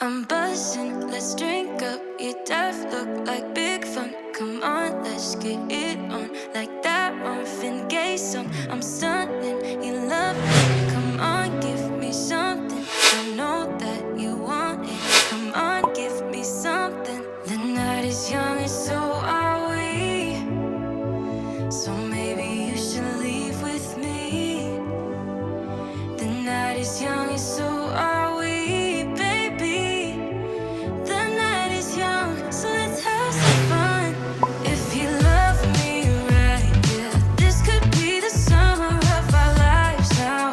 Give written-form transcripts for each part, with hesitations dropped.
I'm buzzing, let's drink up. Your death look like big fun. Come on, let's get it on. Like that Marvin Gaye song. I'm stunning, you love me. Come on, give me something. I know that you want it. Come on, give me something. The night is young and so are we. So maybe you should leave with me. The night is young and so are we. Now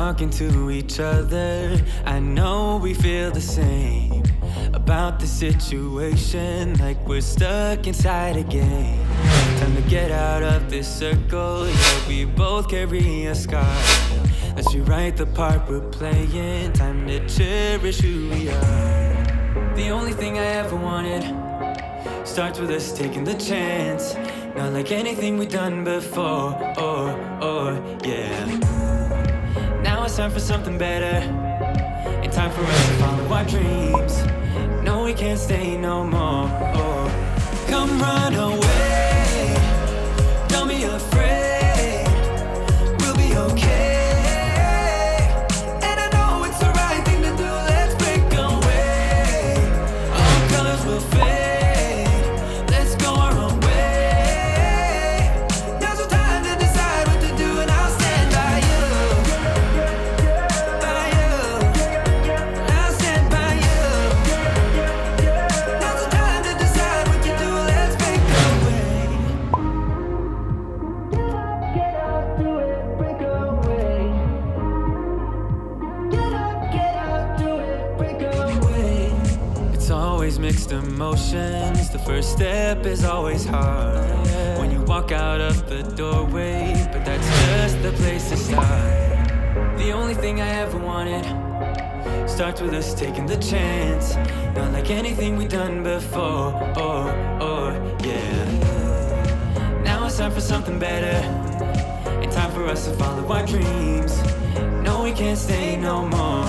talking to each other. I know we feel the same about the situation, like we're stuck inside a game. Time to get out of this circle, yeah, we both carry a scar. Let's rewrite the part we're playing, time to cherish who we are. The only thing I ever wanted starts with us taking the chance. Not like anything we've done before, yeah. Now it's time for something better, and time for us to follow our dreams. No, we can't stay no more, Come run away, don't be afraid, we'll be okay. And I know it's the right thing to do, let's break away. All colors will fade, let's go our own way. Now's the time to decide what to do, and I'll stand by you, by you. I'll stand by you. Now's the time to decide what to do, let's break away. Get up, do it, break away. Get up, do it, break away. It's always mixed emotions. The first step is always hard when you walk out of the doorway, but that's just the place to start. The only thing I ever wanted starts with us taking the chance. Not like anything we've done before, yeah. Now it's time for something better, and time for us to follow our dreams. No, we can't stay no more.